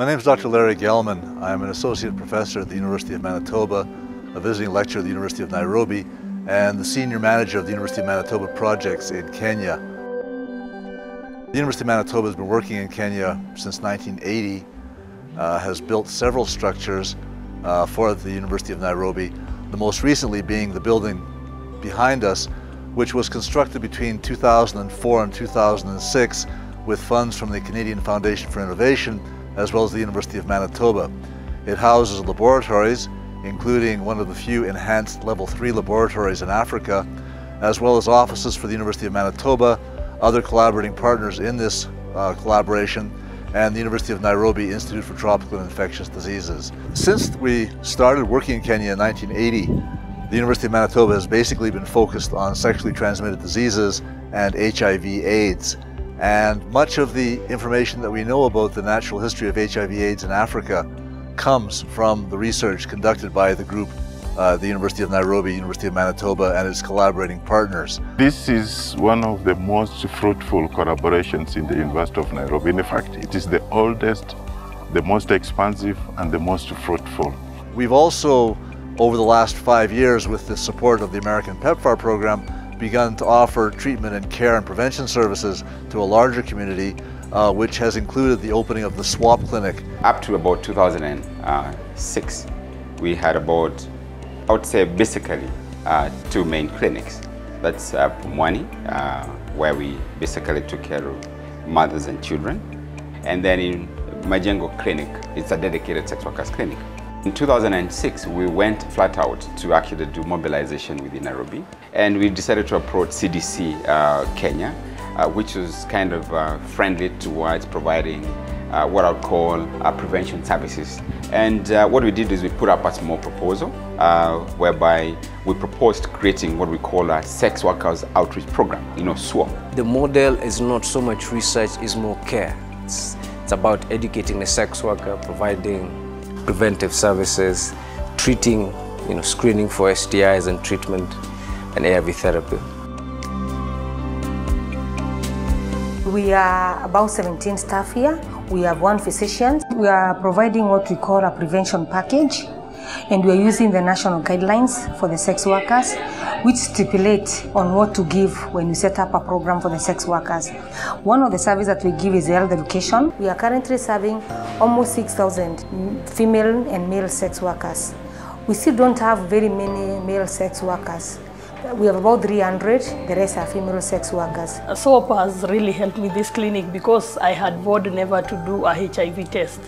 My name is Dr. Larry Gelman. I'm an associate professor at the University of Manitoba, a visiting lecturer at the University of Nairobi, and the senior manager of the University of Manitoba projects in Kenya. The University of Manitoba has been working in Kenya since 1980, has built several structures for the University of Nairobi, the most recently being the building behind us, which was constructed between 2004 and 2006 with funds from the Canadian Foundation for Innovation as well as the University of Manitoba. It houses laboratories, including one of the few enhanced level 3 laboratories in Africa, as well as offices for the University of Manitoba, other collaborating partners in this collaboration, and the University of Nairobi Institute for Tropical and Infectious Diseases. Since we started working in Kenya in 1980, the University of Manitoba has basically been focused on sexually transmitted diseases and HIV/AIDS. And much of the information that we know about the natural history of HIV/AIDS in Africa comes from the research conducted by the group, the University of Nairobi, University of Manitoba, and its collaborating partners. This is one of the most fruitful collaborations in the University of Nairobi. In fact, it is the oldest, the most expansive, and the most fruitful. We've also, over the last 5 years, with the support of the American PEPFAR program, begun to offer treatment and care and prevention services to a larger community, which has included the opening of the swap clinic. Up to about 2006, we had about, I would say basically, 2 main clinics. That's Pumwani, where we basically took care of mothers and children. And then in Majengo Clinic, it's a dedicated sex workers clinic. In 2006, we went flat out to actually do mobilization within Nairobi, and we decided to approach CDC Kenya, which was kind of friendly towards providing what I would call prevention services. And what we did is we put up a small proposal whereby we proposed creating what we call a sex workers outreach program, SWAP. The model is not so much research, it's more care. It's about educating the sex worker, providing preventive services, treating, screening for STIs and treatment and ARV therapy. We are about 17 staff here. We have 1 physician. We are providing what we call a prevention package, and we are using the national guidelines for the sex workers, which stipulate on what to give when you set up a program for the sex workers. One of the services that we give is health education. We are currently serving almost 6,000 female and male sex workers. We still don't have very many male sex workers. We have about 300, the rest are female sex workers. SWAP has really helped me this clinic because I had vowed never to do a HIV test.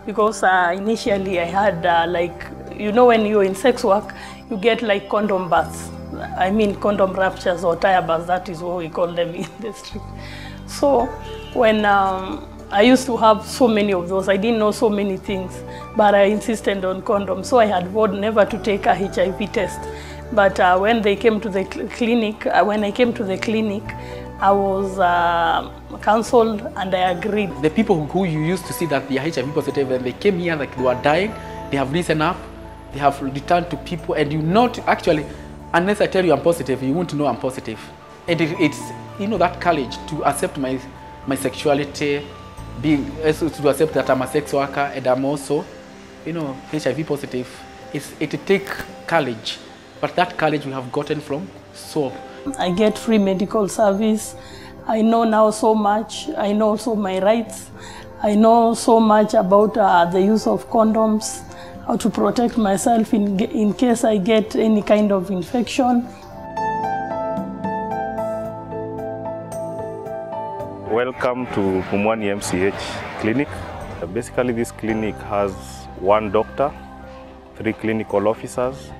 Because initially I had when you're in sex work, you get like condom baths. I mean condom ruptures or tire baths, that is what we call them in the street. So when I used to have so many of those, I didn't know so many things, but I insisted on condoms. So I had vowed never to take a HIV test. But when they came to the clinic, when I came to the clinic, I was counseled and I agreed. The people who you used to see that they are HIV positive and they came here like they were dying, they have risen up, they have returned to people, and actually, unless I tell you I'm positive, you won't know I'm positive. And it's that courage to accept my sexuality, to accept that I'm a sex worker and I'm also, HIV positive. It takes courage, but that courage we have gotten from SWAP. I get free medical service. I know now so much. I know also my rights. I know so much about the use of condoms, how to protect myself in case I get any kind of infection. Welcome to Pumwani MCH Clinic. Basically, this clinic has 1 doctor, 3 clinical officers,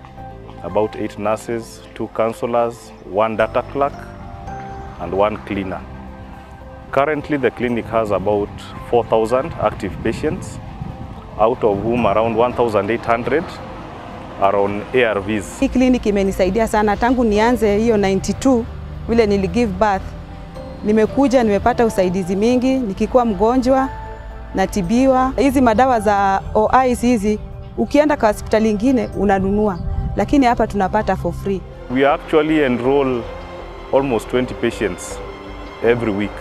about 8 nurses, 2 counselors, 1 data clerk, and 1 cleaner. Currently, the clinic has about 4,000 active patients, out of whom around 1,800 are on ARVs. Hii clinic imenisaidia sana tangu nianze hiyo 92 vile niligive birth. Nimekuja nimepata usaidizi mingi, nikikuwa mgonjwa natibiwa. Hizi madawa za OIs hizi ukienda kwa hospitali nyingine unanunua, lakini hapa tunapata for free. We actually enroll almost 20 patients every week.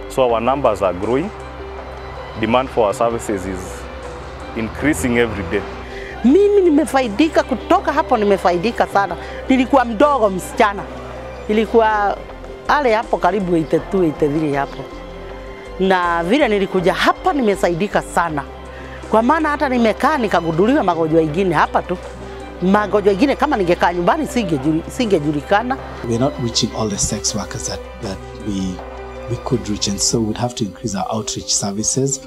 So our numbers are growing. demand for our services is increasing every day. Mimi nimefaidika kutoka hapo, nimefaidika sana. Nilikuwa mdogo msichana, nilikuwa ale hapo karibu 82, 83 hapo, na vile nilikuja hapa nimesaidika sana, kwa maana hata nimekaa nikaguduliwa magonjwa mengine hapa tu. Magonjwa mengine kama ningekaa nyumbani singejulikana. We're not reaching all the sex workers that we could reach, and so we'd have to increase our outreach services.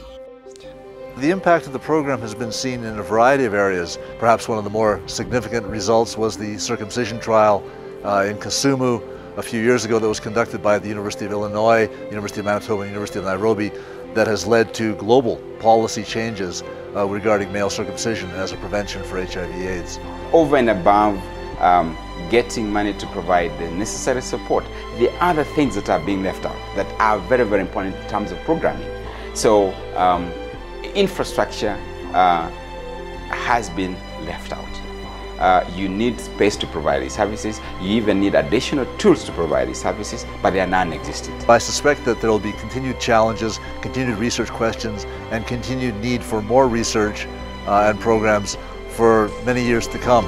The impact of the program has been seen in a variety of areas. Perhaps one of the more significant results was the circumcision trial in Kisumu a few years ago that was conducted by the University of Illinois, University of Manitoba, and University of Nairobi, that has led to global policy changes regarding male circumcision as a prevention for HIV/AIDS. Over and above getting money to provide the necessary support, the other things that are being left out that are very, very important in terms of programming. So infrastructure has been left out. You need space to provide these services. You even need additional tools to provide these services, but they are non-existent. I suspect that there will be continued challenges, continued research questions, and continued need for more research and programs for many years to come.